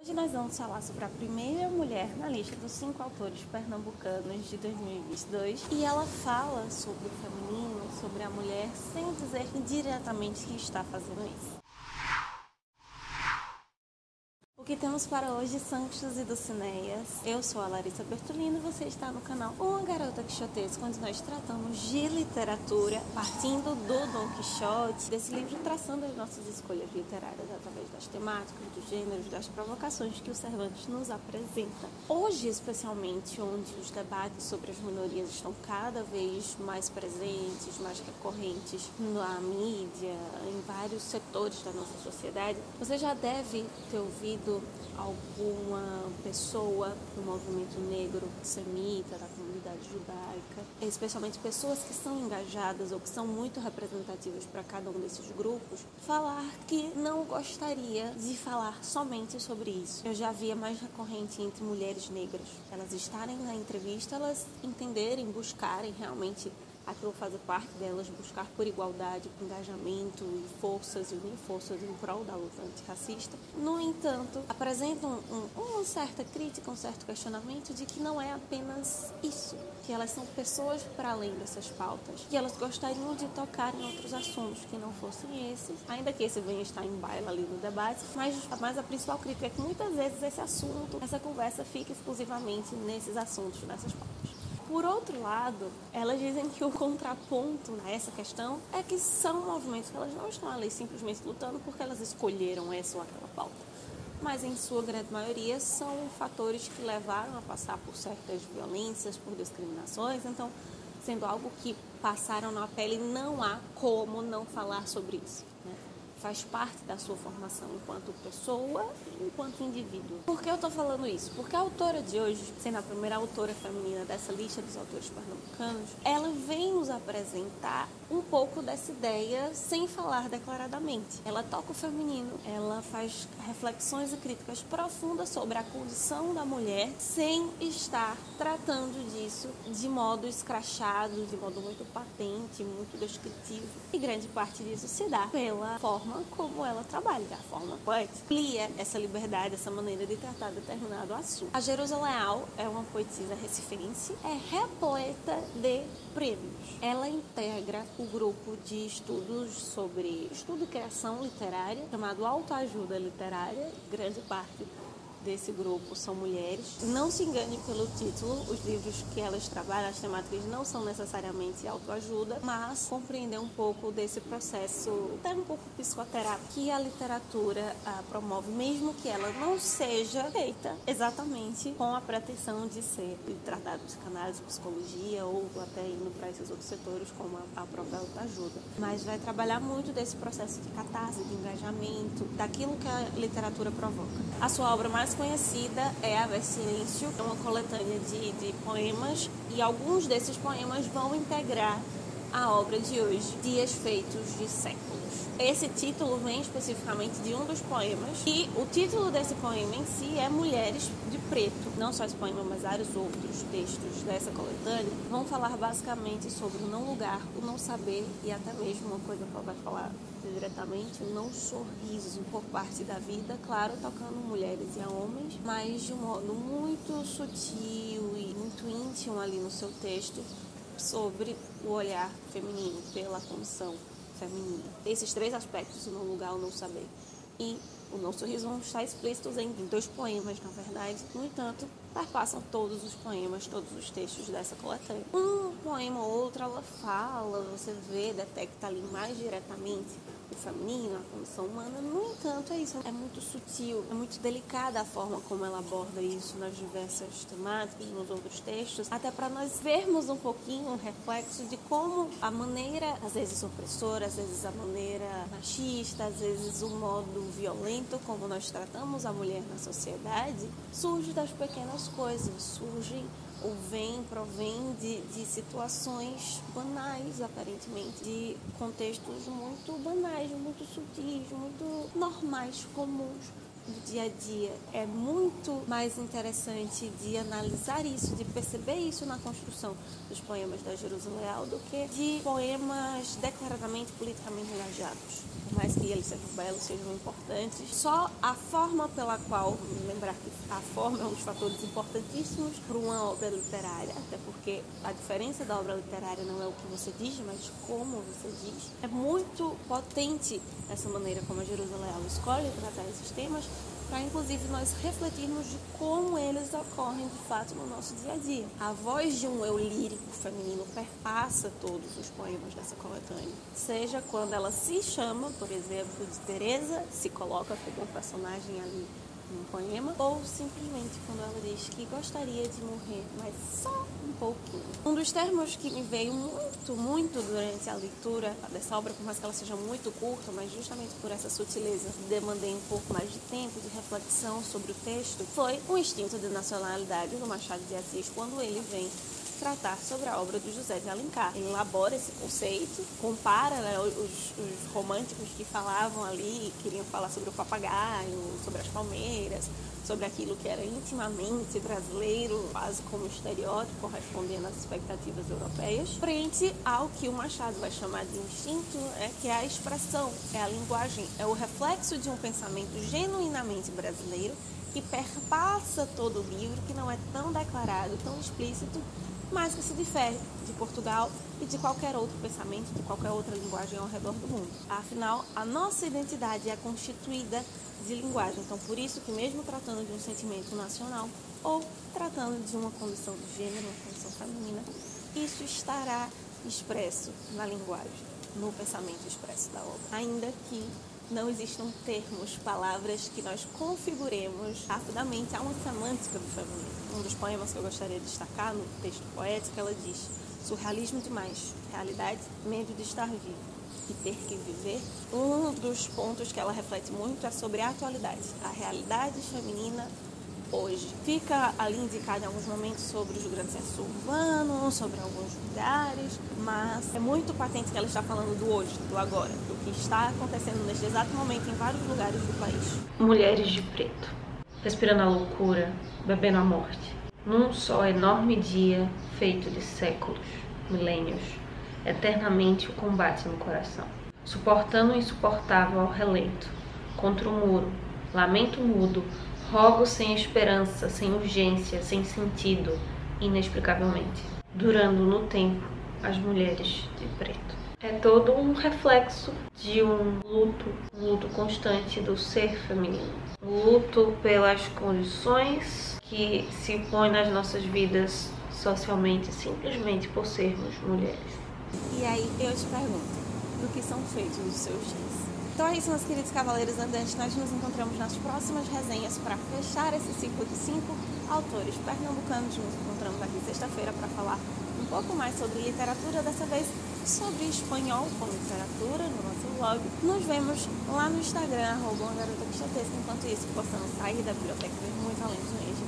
Hoje nós vamos falar sobre a primeira mulher na lista dos 5 autores pernambucanos de 2022 e ela fala sobre o feminino, sobre a mulher, sem dizer diretamente que está fazendo isso. O que temos para hoje, Santos e Dulcineias. Eu sou a Larissa Bertolino e você está no canal Uma Garota Quixotesca, onde nós tratamos de literatura, partindo do Dom Quixote, desse livro traçando as nossas escolhas literárias através das temáticas, dos gêneros, das provocações que o Cervantes nos apresenta. Hoje, especialmente, onde os debates sobre as minorias estão cada vez mais presentes, mais recorrentes na mídia, em vários setores da nossa sociedade, você já deve ter ouvido alguma pessoa do movimento negro semita, da comunidade judaica, especialmente pessoas que são engajadas ou que são muito representativas para cada um desses grupos, falar que não gostaria de falar somente sobre isso. Eu já via mais recorrente entre mulheres negras, elas estarem na entrevista, elas entenderem, buscarem realmente aquilo fazer parte delas, buscar por igualdade, por engajamento e forças e unir forças em prol da luta antirracista. No entanto, apresentam uma certa crítica, um certo questionamento de que não é apenas isso, que elas são pessoas para além dessas pautas, que elas gostariam de tocar em outros assuntos que não fossem esses, ainda que esse venha estar em baila ali no debate, mas a principal crítica é que muitas vezes esse assunto, essa conversa fica exclusivamente nesses assuntos, nessas pautas. Por outro lado, elas dizem que o contraponto a essa questão é que são movimentos que elas não estão ali simplesmente lutando porque elas escolheram essa ou aquela pauta, mas em sua grande maioria são fatores que levaram a passar por certas violências, por discriminações, então, sendo algo que passaram na pele, não há como não falar sobre isso, né? Faz parte da sua formação enquanto pessoa e enquanto indivíduo. Por que eu estou falando isso? Porque a autora de hoje, sendo a primeira autora feminina dessa lista dos autores pernambucanos, ela vem nos apresentar um pouco dessa ideia sem falar declaradamente. Ela toca o feminino, ela faz reflexões e críticas profundas sobre a condição da mulher sem estar tratando disso de modo escrachado, de modo muito patente, muito descritivo. E grande parte disso se dá pela forma como ela trabalha, a forma poética. Amplia essa liberdade, essa maneira de tratar determinado assunto. A Jerusa Leal é uma poetisa recifense, é repleta de prêmios. Ela integra o grupo de estudos sobre estudo e criação literária, chamado Autoajuda Literária. Grande parte desse grupo são mulheres. Não se engane pelo título, os livros que elas trabalham, as temáticas não são necessariamente autoajuda, mas compreender um pouco desse processo, até um pouco psicoterápico, que a literatura promove, mesmo que ela não seja feita exatamente com a pretensão de ser tratada de psicanálise, psicologia ou até indo para esses outros setores como a própria autoajuda. Mas vai trabalhar muito desse processo de catarse, de engajamento, daquilo que a literatura provoca. A sua obra mais conhecida é Haver Silêncio, é uma coletânea de poemas, e alguns desses poemas vão integrar a obra de hoje, Dias Feitos de Séculos. Esse título vem especificamente de um dos poemas, e o título desse poema em si é Mulheres de Preto. Não só esse poema, mas vários outros textos dessa coletânea vão falar basicamente sobre o não lugar, o não saber e até mesmo uma coisa que ela vai falar diretamente, o não sorriso por parte da vida, claro, tocando mulheres e a homens, mas de um modo muito sutil e muito íntimo ali no seu texto, sobre o olhar feminino, pela condição feminina. Esses três aspectos, o não lugar, o não saber e o não sorriso, vão estar explícitos em 2 poemas, na verdade. No entanto, perpassam todos os poemas, todos os textos dessa coletânea. Um poema ou outro ela fala, você vê, detecta ali mais diretamente o feminino, a condição humana. No entanto, é isso, é muito sutil, é muito delicada a forma como ela aborda isso nas diversas temáticas, nos outros textos, até para nós vermos um pouquinho um reflexo de como a maneira, às vezes opressora, às vezes a maneira machista, às vezes o modo violento como nós tratamos a mulher na sociedade, surge das pequenas coisas, surge ou provém de situações banais, aparentemente, de contextos muito banais, muito sutis, muito normais, comuns do dia a dia. É muito mais interessante de analisar isso, de perceber isso na construção dos poemas da Jerusa Leal do que de poemas declaradamente politicamente engajados. Por mais que eles sejam belos, sejam importantes, só a forma pela qual, lembrar que a forma é um dos fatores importantíssimos para uma obra literária, até porque a diferença da obra literária não é o que você diz, mas como você diz. É muito potente essa maneira como a Jerusa Leal escolhe tratar esses temas, para inclusive nós refletirmos de como eles ocorrem de fato no nosso dia a dia. A voz de um eu lírico feminino perpassa todos os poemas dessa coletânea, seja quando ela se chama, por exemplo, de Teresa, se coloca como um personagem ali num poema, ou simplesmente quando ela diz que gostaria de morrer, mas só um pouquinho. Um dos termos que me veio muito durante a leitura dessa obra, por mais que ela seja muito curta, mas justamente por essa sutileza, demandei um pouco mais de tempo de reflexão sobre o texto, foi o instinto de nacionalidade do Machado de Assis, quando ele vem tratar sobre a obra do José de Alencar. Ele elabora esse conceito, compara, né, os românticos que falavam ali, queriam falar sobre o papagaio, sobre as palmeiras, sobre aquilo que era intimamente brasileiro, quase como estereótipo, correspondendo às expectativas europeias, frente ao que o Machado vai chamar de instinto, que é a expressão, é a linguagem, é o reflexo de um pensamento genuinamente brasileiro que perpassa todo o livro, que não é tão declarado, tão explícito, mas que se difere de Portugal e de qualquer outro pensamento, de qualquer outra linguagem ao redor do mundo. Afinal, a nossa identidade é constituída de linguagem, então por isso que mesmo tratando de um sentimento nacional ou tratando de uma condição de gênero, uma condição feminina, isso estará expresso na linguagem, no pensamento expresso da obra, ainda que não existam termos, palavras que nós configuremos rapidamente. Há uma semântica do feminino. Um dos poemas que eu gostaria de destacar no texto poético, ela diz: surrealismo demais, realidade, medo de estar vivo e ter que viver. Um dos pontos que ela reflete muito é sobre a atualidade, a realidade feminina hoje. Fica ali indicado em alguns momentos sobre os grandes centros urbanos, sobre alguns lugares, mas é muito patente que ela está falando do hoje, do agora, do que está acontecendo neste exato momento em vários lugares do país. Mulheres de preto, respirando a loucura, bebendo a morte, num só enorme dia feito de séculos, milênios, eternamente o combate no coração, suportando o insuportável ao relento, contra o muro, lamento mudo, rogo sem esperança, sem urgência, sem sentido, inexplicavelmente, durando no tempo as mulheres de preto. É todo um reflexo de um luto constante do ser feminino. Um luto pelas condições que se impõem nas nossas vidas socialmente, simplesmente por sermos mulheres. E aí eu te pergunto, do que são feitos os seus dias? Então é isso, meus queridos cavaleiros andantes. Nós nos encontramos nas próximas resenhas para fechar esse ciclo de 5 autores pernambucanos. Nos encontramos aqui sexta-feira para falar um pouco mais sobre literatura, dessa vez sobre espanhol com literatura no nosso blog. Nos vemos lá no Instagram, @uma garota quixotesca. Enquanto isso, possamos sair da biblioteca e ver muito além dos meios de